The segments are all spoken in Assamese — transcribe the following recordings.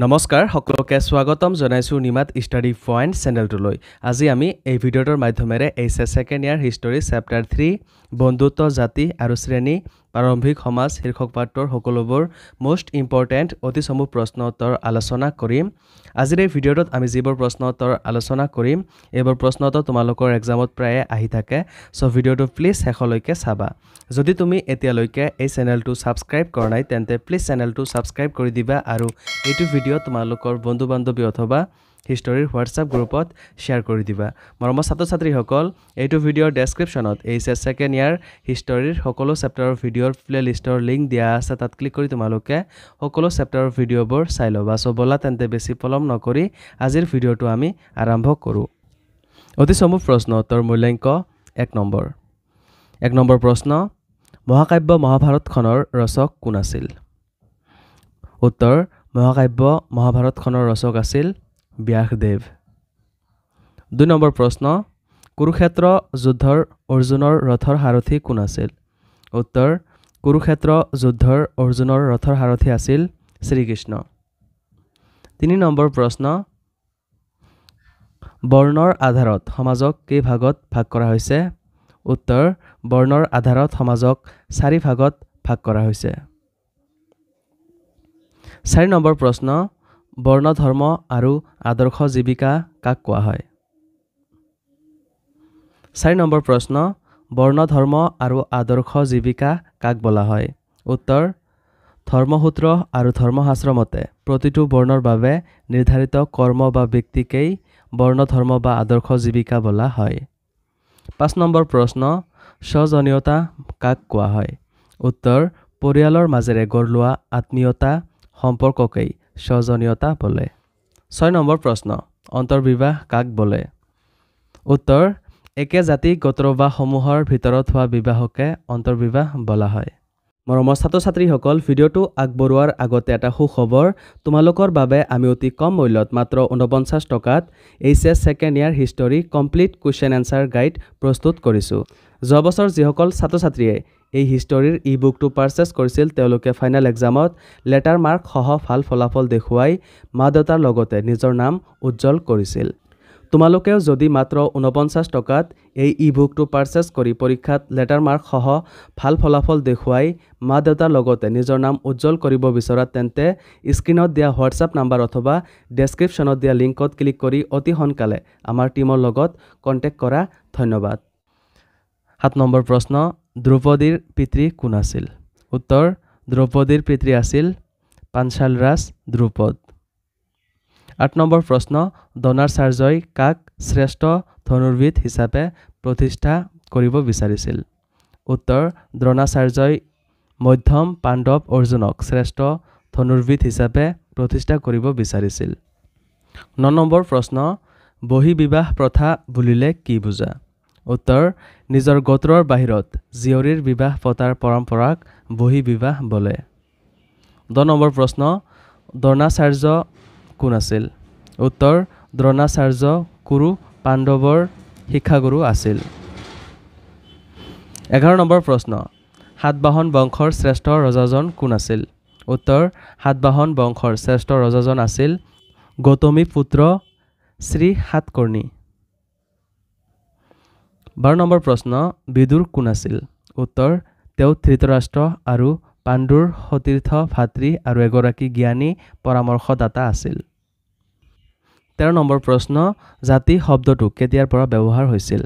নমস্কাৰ সকলোকে স্বাগতম জনাইছো নিমাত ষ্টাডি পইণ্ট চেনেলটোলৈ। আজি আমি এই ভিডিঅ'টোৰ মাধ্যমেৰে HS second year history chapter 3 বন্ধুত্ব জাতি আৰু শ্ৰেণী প্ৰাৰম্ভিক সমাজ শীৰ্ষক পাঠৰ সকলোবোৰ মোষ্ট ইম্পৰ্টেণ্ট অতি চমু প্ৰশ্ন উত্তৰ আলোচনা কৰিম। আজিৰ এই ভিডিঅ'টোত আমি যিবোৰ প্ৰশ্ন উত্তৰ আলোচনা কৰিম এইবোৰ প্ৰশ্ন উত্তৰ তোমালোকৰ এক্সামত প্ৰায়ে আহি থাকে, সো ভিডিঅ'টো প্লিজ শেষলৈকে চাবা। যদি তুমি এতিয়ালৈকে এই চেনেলটো সাবস্ক্ৰাইব কৰা নাই তেন্তে প্লিজ চেনেলটো সাবস্ক্ৰাইব কৰি দিবা আৰু এইটো ভিডিঅ' তোমালোকৰ বন্ধু বান্ধৱী অথবা হিষ্টৰীৰ হোৱাটছআপ গ্ৰুপত শ্বেয়াৰ কৰি দিবা। মৰমৰ ছাত্ৰ ছাত্ৰীসকল, এইটো ভিডিঅ'ৰ ডেছক্ৰিপশ্যনত এইচএছ ছেকেণ্ড ইয়াৰ হিষ্টৰীৰ সকলো চেপ্টাৰৰ ভিডিঅ'ৰ প্লেলিষ্টৰ লিংক দিয়া আছে, তাত ক্লিক কৰি তোমালোকে সকলো চেপ্টাৰৰ ভিডিঅ'বোৰ চাই ল'বা। সো বলা তেন্তে বেছি পলম নকৰি আজিৰ ভিডিঅ'টো আমি আৰম্ভ কৰোঁ। অতি চমু প্ৰশ্ন উত্তৰ মূল্যাংক 1 নম্বৰ প্ৰশ্ন, মহাকাব্য মহাভাৰতখনৰ ৰচক কোন আছিল? উত্তৰ, মহাকাব্য মহাভাৰতখনৰ ৰচক আছিল ব্যাসদেৱ। 2 নম্বৰ প্ৰশ্ন, কুৰুক্ষেত্ৰ যুদ্ধৰ অৰ্জুনৰ ৰথৰ সাৰথি কোন আছিল? উত্তৰ, কুৰুক্ষেত্ৰ যুদ্ধৰ অৰ্জুনৰ ৰথৰ সাৰথি আছিল শ্ৰীকৃষ্ণ। 3 নম্বৰ প্ৰশ্ন, বৰ্ণৰ আধাৰত সমাজক কেই ভাগত ভাগ কৰা হৈছে? উত্তৰ, বৰ্ণৰ আধাৰত সমাজক 4 ভাগত ভাগ কৰা হৈছে। 4 নম্বৰ প্ৰশ্ন, বৰ্ণ ধৰ্ম আৰু আদৰ্শ জীৱিকা কাক কোৱা হয়? 4 নম্বৰ প্ৰশ্ন, বৰ্ণ ধৰ্ম আৰু আদৰ্শ জীৱিকা কাক বোলা হয়? উত্তৰ, ধৰ্মসূত্ৰ আৰু ধৰ্মশাস্ত্ৰ মতে প্ৰতিটো বৰ্ণৰ বাবে নিৰ্ধাৰিত কৰ্ম বা ব্যক্তিকেই বৰ্ণ ধৰ্ম বা আদৰ্শ জীৱিকা বোলা হয়। 5 নম্বৰ প্ৰশ্ন, স্বজনীয়তা কাক কোৱা হয়? উত্তৰ, পৰিয়ালৰ মাজেৰে গঢ় লোৱা আত্মীয়তা সম্পৰ্ককেই স্বজনীয়তা বোলে। 6 নম্বৰ প্ৰশ্ন, অন্তৰ্বিবাহ কাক বোলে? উত্তৰ, একে জাতি গোত্ৰ বা সমূহৰ ভিতৰত হোৱা বিবাহকে অন্তৰ্বিবাহ বোলা হয়। মৰমৰ ছাত্ৰ ছাত্ৰীসকল, ভিডিঅ'টো আগবঢ়োৱাৰ আগতে এটা সুখবৰ, তোমালোকৰ বাবে আমি অতি কম মূল্যত মাত্ৰ 49 টকাত HS second year history complete question answer guide প্ৰস্তুত কৰিছোঁ। যোৱা বছৰ যিসকল ছাত্ৰ ছাত্ৰীয়ে এই হিষ্টৰীৰ ই বুকটো পাৰচেছ কৰিছিল তেওঁলোকে ফাইনেল এক্সামত লেটাৰ মাৰ্ক সহ ভাল ফলাফল দেখুৱাই মা দেউতাৰ লগতে নিজৰ নাম উজ্জ্বল কৰিছিল। তোমালোকেও যদি মাত্ৰ 49 টকাত এই ই বুকটো পাৰচেছ কৰি পৰীক্ষাত লেটাৰ মাৰ্ক সহ ভাল ফলাফল দেখুৱাই মা দেউতাৰ লগতে নিজৰ নাম উজ্জ্বল কৰিব বিচৰা তেন্তে স্ক্ৰীণত দিয়া হোৱাটছআপ নাম্বাৰ অথবা ডেছক্ৰিপশ্যনত দিয়া লিংকত ক্লিক কৰি অতি সোনকালে আমাৰ টীমৰ লগত কণ্টেক্ট কৰা। ধন্যবাদ। 7 নম্বৰ প্ৰশ্ন, দ্ৰৌপদীৰ পিতৃ কোন আছিল? উত্তৰ, দ্ৰৌপদীৰ পিতৃ আছিল পাঞ্চাল ৰাজ দ্ৰুপদ। 8 নম্বৰ প্ৰশ্ন, দ্ৰোণাচাৰ্যই কাক শ্ৰেষ্ঠ ধনুৰ্বিদ হিচাপে প্ৰতিষ্ঠা কৰিব বিচাৰিছিল? উত্তৰ, দ্ৰোণাচাৰ্যই মধ্যম পাণ্ডৱ অৰ্জুনক শ্ৰেষ্ঠ ধনুৰ্বিদ হিচাপে প্ৰতিষ্ঠা কৰিব বিচাৰিছিল। 9 নম্বৰ প্ৰশ্ন, বহিঃবিবাহ প্ৰথা বুলিলে কি বুজা? উত্তৰ, নিজৰ গোত্ৰৰ বাহিৰত জীয়ৰীৰ বিবাহ পতাৰ পৰম্পৰাক বহিঃবিবাহ বোলে। 10 নম্বৰ প্ৰশ্ন, দ্ৰোণাচাৰ্য কোন আছিল? উত্তৰ, দ্ৰোণাচাৰ্য কুৰু পাণ্ডৱৰ শিক্ষাগুৰু আছিল। 11 নম্বৰ প্ৰশ্ন, সাতবাহন বংশৰ শ্ৰেষ্ঠ ৰজাজন কোন আছিল? উত্তৰ, সাতবাহন বংশৰ শ্ৰেষ্ঠ ৰজাজন আছিল গৌতমী পুত্ৰ শ্ৰী সাতকৰ্ণী। 12 নম্বৰ প্ৰশ্ন, বিদুৰ কোন আছিল? উত্তৰ, তেওঁ ধৃতৰাষ্ট্ৰ আৰু পাণ্ডুৰ সতীৰ্থ ভাতৃ আৰু এগৰাকী জ্ঞানী পৰামৰ্শদাতা আছিল। 13 নম্বৰ প্ৰশ্ন, জাতি শব্দটো কেতিয়াৰ পৰা ব্যৱহাৰ হৈছিল?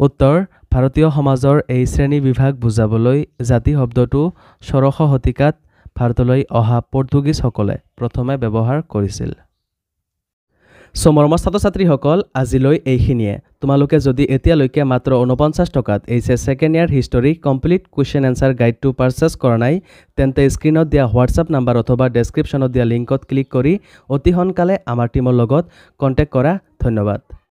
উত্তৰ, ভাৰতীয় সমাজৰ এই শ্ৰেণী বিভাগ বুজাবলৈ জাতি শব্দটো 16শ শতিকাত ভাৰতলৈ অহা পৰ্তুগীজসকলে প্ৰথমে ব্যৱহাৰ কৰিছিল। সো মৰমৰ ছাত্ৰ ছাত্ৰীসকল, আজিলৈ এইখিনিয়ে। তোমালোকে যদি এতিয়ালৈকে মাত্ৰ 49 টকাত HS second year history complete question answer গাইডটো পাৰচেছ কৰা নাই তেন্তে স্ক্ৰীণত দিয়া হোৱাটছআপ নাম্বাৰ অথবা ডেছক্ৰিপশ্যনত দিয়া লিংকত ক্লিক কৰি অতি সোনকালে আমাৰ টীমৰ লগত কণ্টেক্ট কৰা। ধন্যবাদ।